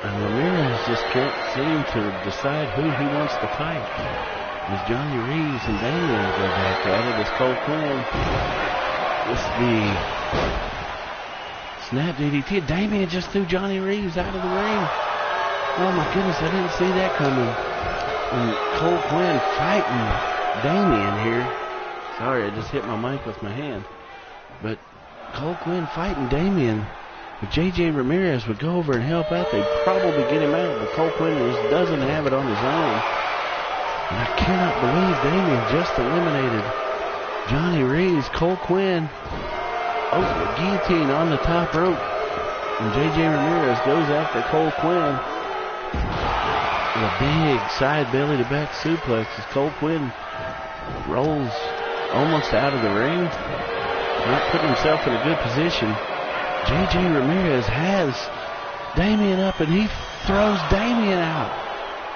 And Ramirez just can't seem to decide who he wants to fight. As Johnny Reeves and Damian go back at it, as Cole Quinn with the snap DDT. Damian just threw Johnny Reeves out of the ring. Oh my goodness, I didn't see that coming. And Cole Quinn fighting Damian here. Sorry, I just hit my mic with my hand. But Cole Quinn fighting Damian. If J.J. Ramirez would go over and help out, they'd probably get him out. But Cole Quinn just doesn't have it on his own. And I cannot believe Damian just eliminated Johnny Reeves. Cole Quinn, the guillotine on the top rope. And J.J. Ramirez goes after Cole Quinn. With a big side belly to back suplex as Cole Quinn rolls almost out of the ring. Not putting himself in a good position. J.J. Ramirez has Damian up and he throws Damian out.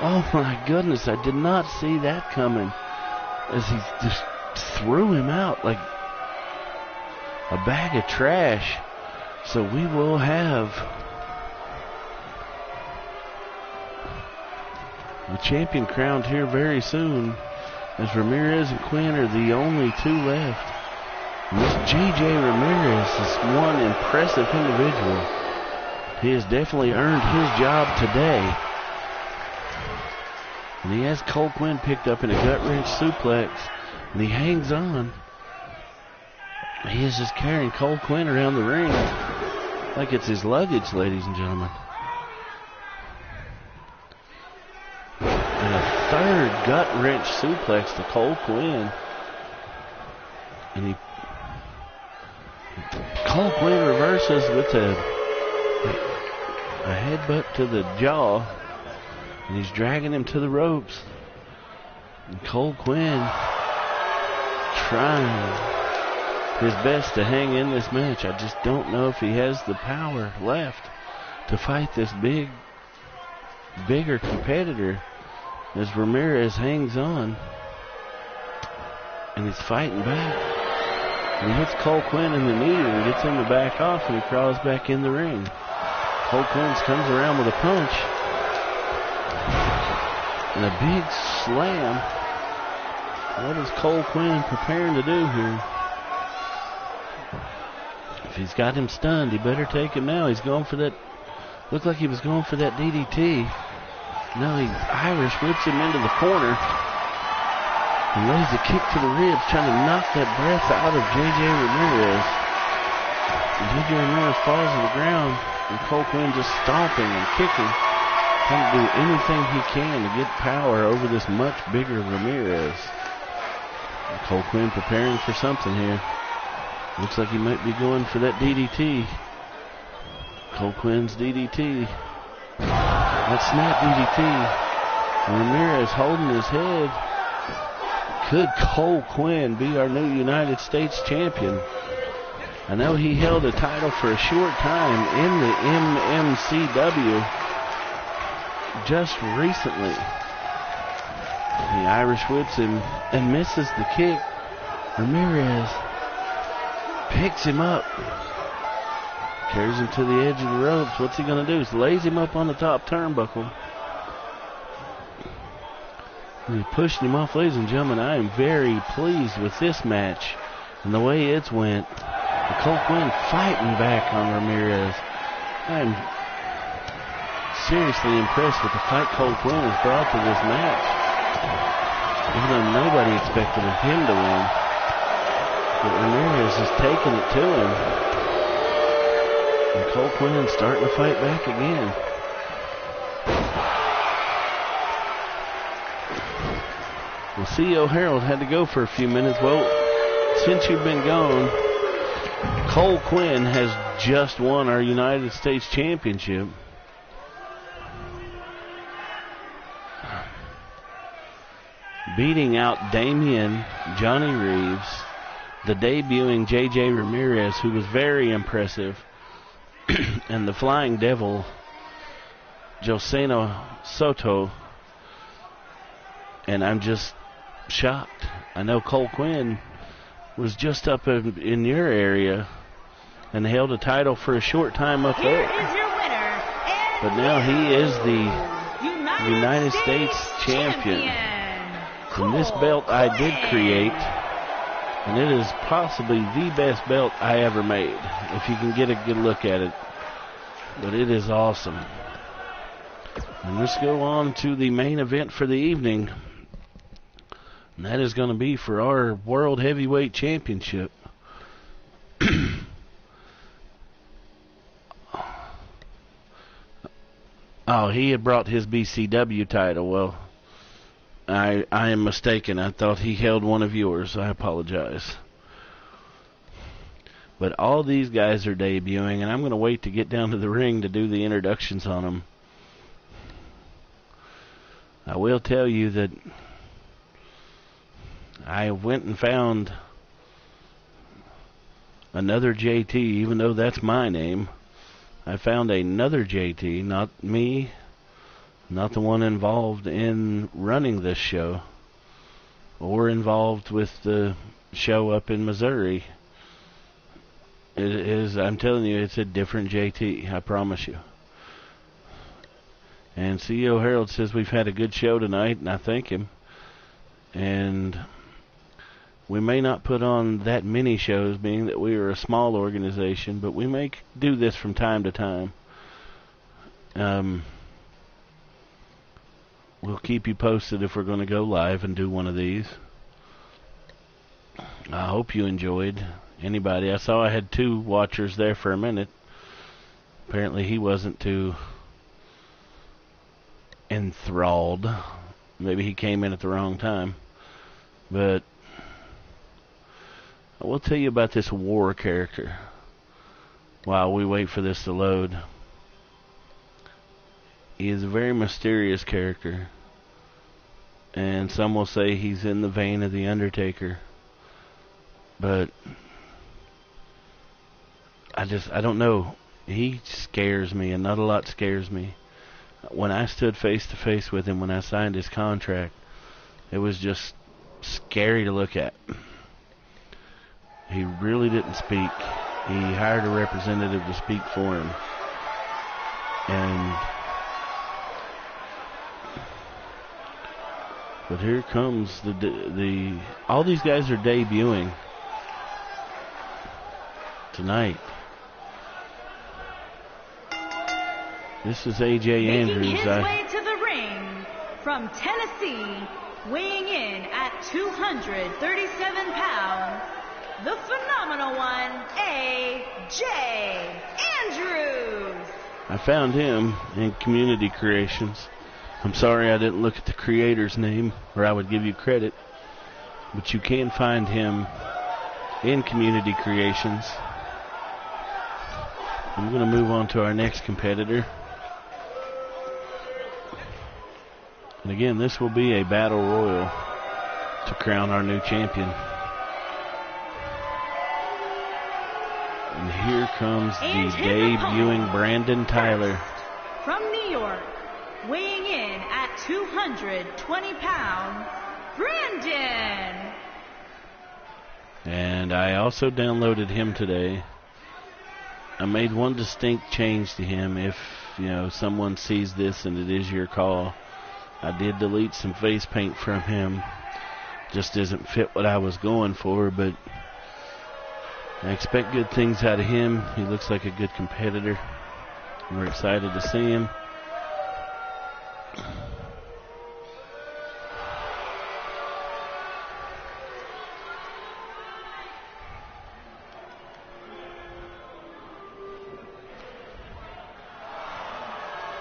Oh my goodness, I did not see that coming. As he just threw him out like a bag of trash. So we will have the champion crowned here very soon, as Ramirez and Quinn are the only 2 left. And this J.J. Ramirez is one impressive individual. He has definitely earned his job today. And he has Cole Quinn picked up in a gut wrench suplex, and he hangs on. He is just carrying Cole Quinn around the ring like it's his luggage, ladies and gentlemen. And a 3rd gut wrench suplex to Cole Quinn. And Cole Quinn reverses with a headbutt to the jaw. And he's dragging him to the ropes. And Cole Quinn trying his best to hang in this match. I just don't know if he has the power left to fight this bigger competitor. As Ramirez hangs on. And he's fighting back. And he hits Cole Quinn in the knee and gets him to back off, and he crawls back in the ring. Cole Quinn comes around with a punch. And a big slam. What is Cole Quinn preparing to do here? If he's got him stunned, he better take him now. He's going for that. Looked like he was going for that DDT. No, he Irish whips him into the corner. And lays a kick to the ribs, trying to knock that breath out of J.J. Ramirez. And J.J. Ramirez falls to the ground. And Cole Quinn just stomping and kicking. Trying to do anything he can to get power over this much bigger Ramirez. And Cole Quinn preparing for something here. Looks like he might be going for that DDT. Cole Quinn's DDT. That snap DDT. And Ramirez holding his head. Could Cole Quinn be our new United States champion? I know he held a title for a short time in the MMCW just recently. The Irish whips him and misses the kick. Ramirez picks him up. Carries him to the edge of the ropes. What's he going to do? He lays him up on the top turnbuckle. And he pushed him off. Ladies and gentlemen, I am very pleased with this match and the way it's went. And Cole Quinn fighting back on Ramirez. I'm seriously impressed with the fight Cole Quinn has brought to this match. Even though nobody expected him to win. But Ramirez is taking it to him. And Cole Quinn starting to fight back again. Well, CEO Harold had to go for a few minutes. Well, since you've been gone, Cole Quinn has just won our United States beating out Damian Johnny Reeves, the debuting J.J. Ramirez, who was very impressive, and the Flying Devil, Joseno Soto. And I'm just shocked. I know Cole Quinn was just up in your area and held a title for a short time up Here there. is your winner, and But now he is the United States champion. And this belt I did create, and it is possibly the best belt I ever made, if you can get a good look at it. But it is awesome. And let's go on to the main event for the evening. And that is going to be for our World Heavyweight Championship. Oh, he had brought his BCW title. Well, I am mistaken. I thought he held one of yours. I apologize. But all these guys are debuting, and I'm going to wait to get down to the ring to do the introductions on them. I will tell you that I went and found another JT, even though that's my name. I found another JT, not me, not the one involved in running this show or involved with the show up in Missouri. It is, I'm telling you, it's a different JT, I promise you. And CEO Harold says we've had a good show tonight, and I thank him. And we may not put on that many shows, being that we are a small organization, but we may do this from time to time. We'll keep you posted if we're going to go live and do one of these. I hope you enjoyed. Anybody? I saw I had 2 watchers there for a minute. Apparently he wasn't too enthralled. Maybe he came in at the wrong time. But I will tell you about this war character while we wait for this to load. He is a very mysterious character, and some will say he's in the vein of The Undertaker, but I don't know. He scares me, and not a lot scares me. When I stood face to face with him when I signed his contract, it was just scary to look at. He really didn't speak. He hired a representative to speak for him. But here comes all these guys are debuting tonight. This is AJ Andrews. Making his way to the ring from Tennessee, weighing in at 237 pounds, the phenomenal one, AJ Andrews. I found him in Community Creations. I'm sorry I didn't look at the creator's name, or I would give you credit. But you can find him in Community Creations. I'm going to move on to our next competitor. And again, this will be a battle royal to crown our new champion. And here comes the debuting Brandon Tyler. From New York, weighing in at 220 pounds, Brandon. And I also downloaded him today. I made one distinct change to him. If, someone sees this and it is your call, I did delete some face paint from him. Just doesn't fit what I was going for, but I expect good things out of him. He looks like a good competitor. We're excited to see him.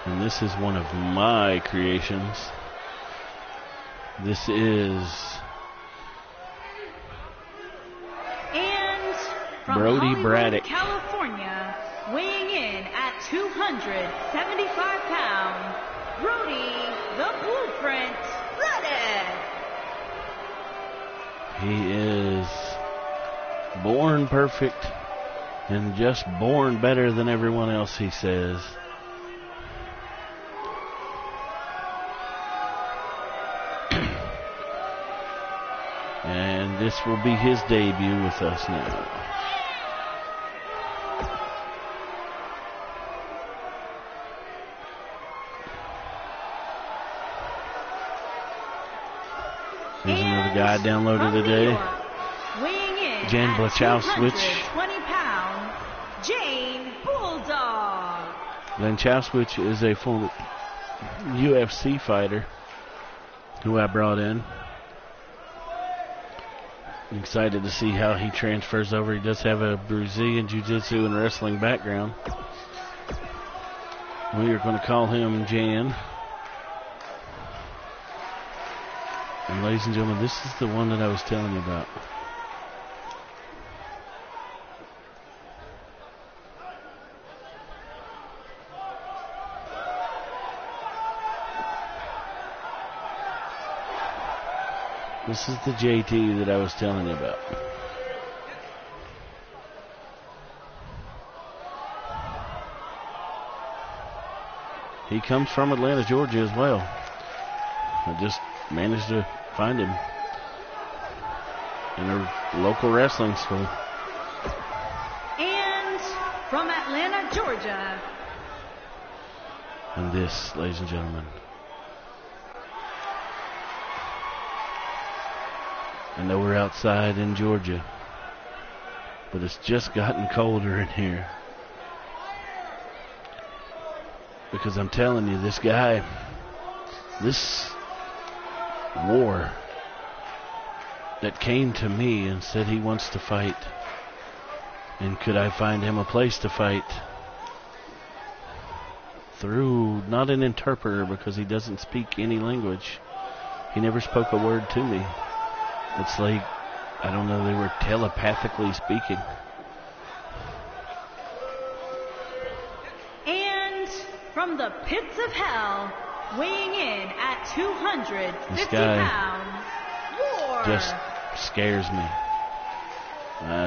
And this is one of my creations. This is from Brody Hollywood, Braddock, California, weighing in at 275 pounds, Brody the Blueprint Braddock. He is born perfect and just born better than everyone else, he says. And this will be his debut with us now. Here's another guy downloaded today. Jan Blachowicz. 20 pound, Jane Bulldog. Blachowicz is a former UFC fighter who I brought in. I'm excited to see how he transfers over. He does have a Brazilian Jiu-Jitsu and wrestling background. We are going to call him Jan. And ladies and gentlemen, this is the one that I was telling you about. This is the JT that I was telling you about. He comes from Atlanta, Georgia as well. I just managed to find him in a local wrestling school. And from Atlanta, Georgia. And this, ladies and gentlemen, I know we're outside in Georgia, but it's just gotten colder in here. Because I'm telling you, this guy, this war that came to me and said he wants to fight, and could I find him a place to fight through, not an interpreter because he doesn't speak any language. He never spoke a word to me. It's like, I don't know, they were telepathically speaking. And from the pits of hell, weighing in at 250 This guy pounds, War. just scares me. I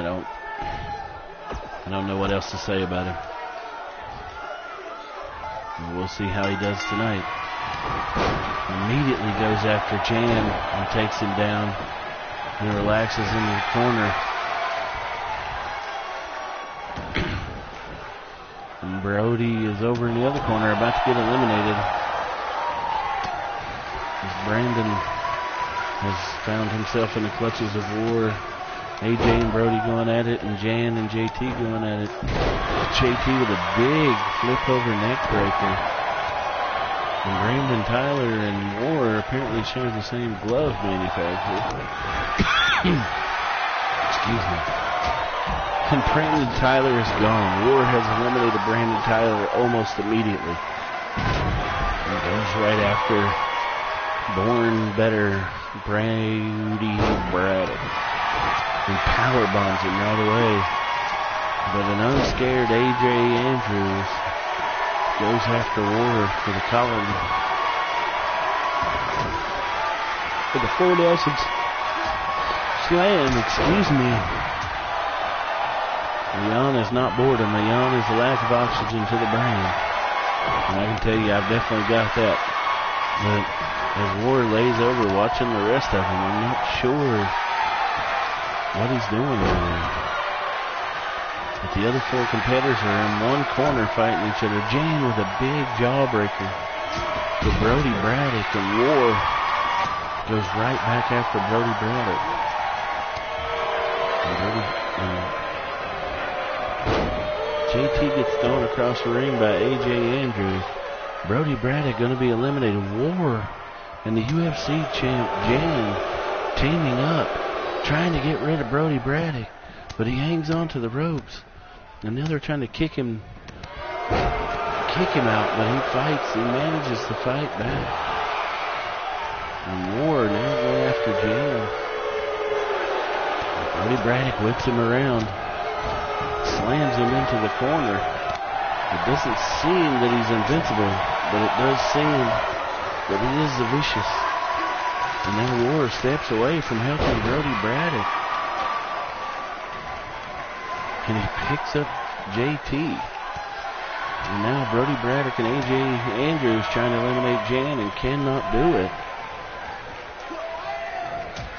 don't know what else to say about him. And we'll see how he does tonight. Immediately goes after Jan and takes him down. He relaxes in the corner. And Brody is over in the other corner, about to get eliminated. As Brandon has found himself in the clutches of War. AJ and Brody going at it, and Jan and JT going at it. JT with a big flip over neck breaker. And Brandon Tyler and War apparently share the same glove manufacturer. Excuse me. And Brandon Tyler is gone. War has eliminated Brandon Tyler almost immediately. And goes right after Born Better Brody Braddock. And power bombs him right away. But an unscared AJ Andrews goes after War for the collar. For the 4 Nelsons slam, excuse me. A yawn is not boredom. A yawn is a lack of oxygen to the brain. And I can tell you, I've definitely got that. But as War lays over watching the rest of them, I'm not sure what he's doing over there. But the other 4 competitors are in one corner fighting each other. Jane with a big jawbreaker to Brody Braddock, and War goes right back after Brody Braddock. JT gets thrown across the ring by AJ Andrews. Brody Braddock going to be eliminated. War and the UFC champ Jane teaming up, trying to get rid of Brody Braddock, but he hangs on to the ropes. And now they're trying to kick him out, but he fights. He manages to fight back. And War now going after Jane. Brody Braddock whips him around, slams him into the corner. It doesn't seem that he's invincible, but it does seem that he is the vicious. And now War steps away from helping Brody Braddock. And he picks up JT. And now Brody Braddock and AJ Andrews trying to eliminate Jan and cannot do it.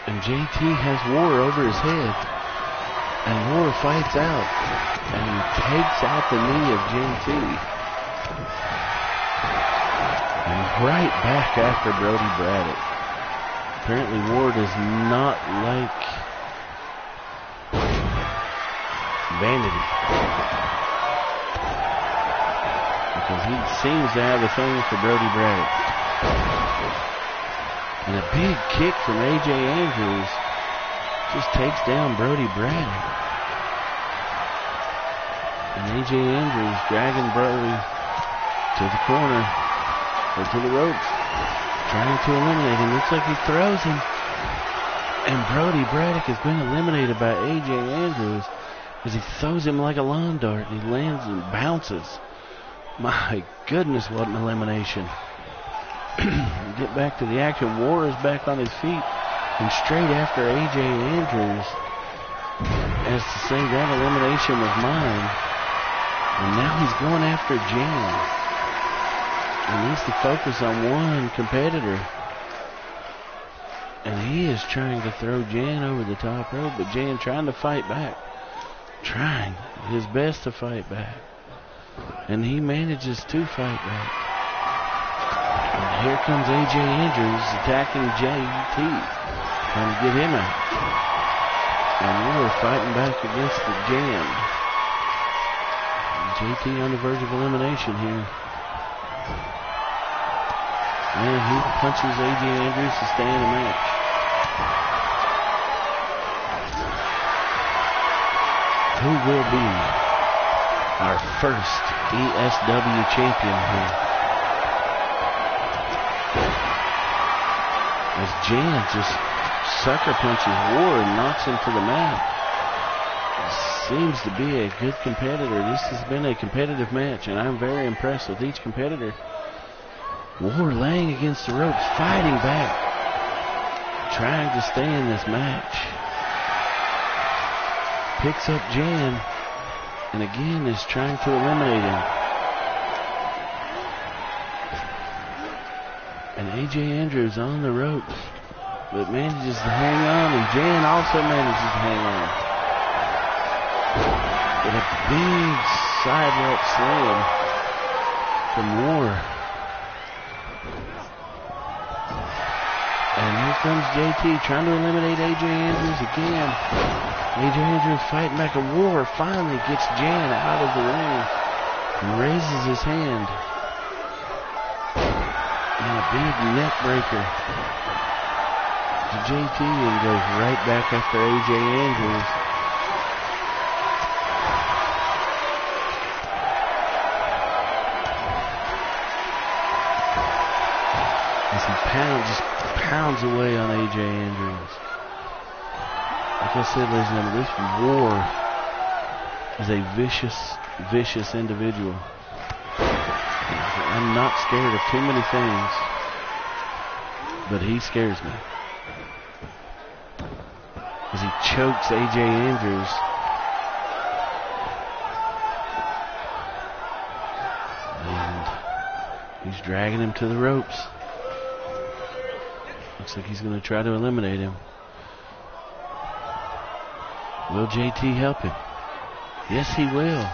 And JT has War over his head. And War fights out. And he takes out the knee of JT. And right back after Brody Braddock. Apparently War does not like vanity. Because he seems to have a thing for Brody Braddock. And a big kick from AJ Andrews just takes down Brody Braddock. And AJ Andrews dragging Brody to the corner, or to the ropes, trying to eliminate him. Looks like he throws him. And Brody Braddock has been eliminated by AJ Andrews as he throws him like a lawn dart. And he lands and bounces. My goodness, what an elimination. Get back to the action. War is back on his feet and straight after AJ Andrews as to say that elimination was mine. And now he's going after Jan. He needs to focus on one competitor. And he is trying to throw Jan over the top rope, but Jan trying to fight back. Trying his best to fight back. And he manages to fight back. And here comes AJ Andrews attacking JT, trying to get him out. And we're fighting back against the Jan. JT on the verge of elimination here. And he punches AJ Andrews to stay in the match. Who will be our first ESW champion here? As Jan just sucker punches War and knocks him to the mat. Seems to be a good competitor. This has been a competitive match, and I'm very impressed with each competitor. War laying against the ropes, fighting back, trying to stay in this match. Picks up Jan, and again is trying to eliminate him. And AJ Andrews on the ropes, but manages to hang on, and Jan also manages to hang on. With a big sidewalk slam from War. And here comes JT trying to eliminate AJ Andrews again. AJ Andrews fighting back. A War finally gets Jan out of the ring and raises his hand. And a big neck breaker to JT and goes right back after AJ Andrews. Just pounds away on AJ Andrews. Like I said, ladies and gentlemen, this War is a vicious individual. I'm not scared of too many things, but he scares me. As he chokes AJ Andrews. And he's dragging him to the ropes. Looks like he's going to try to eliminate him. Will JT help him? Yes, he will.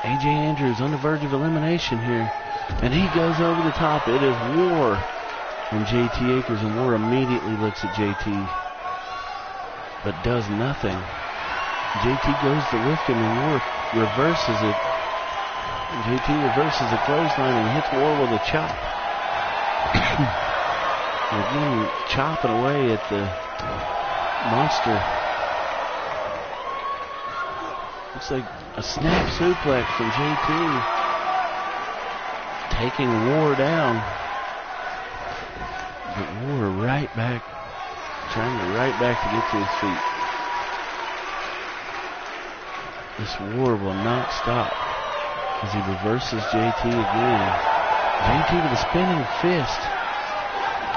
AJ Andrews on the verge of elimination here. And he goes over the top. It is War and JT Akers. And War immediately looks at JT, but does nothing. JT goes to lift him, and War reverses it. JT reverses the clothesline and hits War with a chop. Again, chopping away at the monster. Looks like a snap suplex from JT. Taking War down. But War right back. Trying to right back to get to his feet. This War will not stop as he reverses JT again. JT with a spinning fist.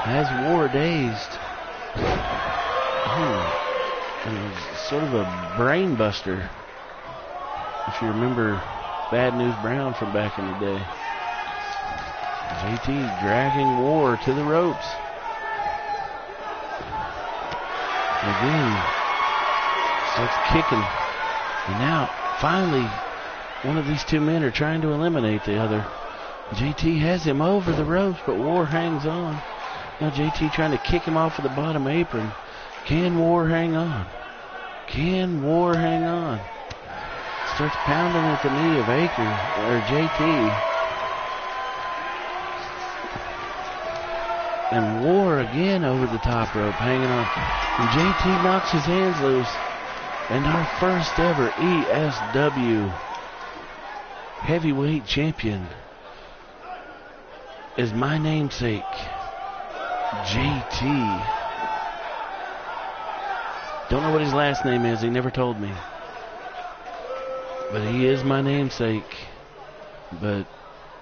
Has War dazed. And it was sort of a brain buster. If you remember Bad News Brown from back in the day. JT dragging War to the ropes. Again, starts kicking. And now, finally, one of these two men are trying to eliminate the other. JT has him over the ropes, but War hangs on. Now JT trying to kick him off of the bottom apron. Can War hang on? Can War hang on? Starts pounding at the knee of JT. And War again over the top rope, hanging on. And JT knocks his hands loose. And our first ever ESW heavyweight champion is my namesake, JT. Don't know what his last name is. He never told me. But he is my namesake. But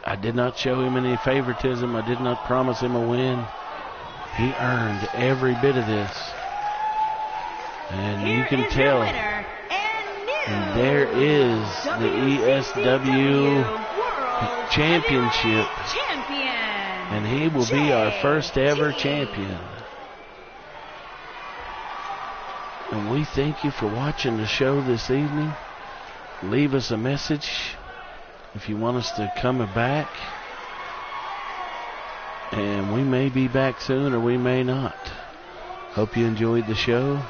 I did not show him any favoritism. I did not promise him a win. He earned every bit of this. And you can tell. And there is the ESW Championship. And he will be our first ever champion. And we thank you for watching the show this evening. Leave us a message if you want us to come back. And we may be back soon or we may not. Hope you enjoyed the show.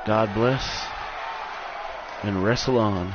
God bless. And wrestle on.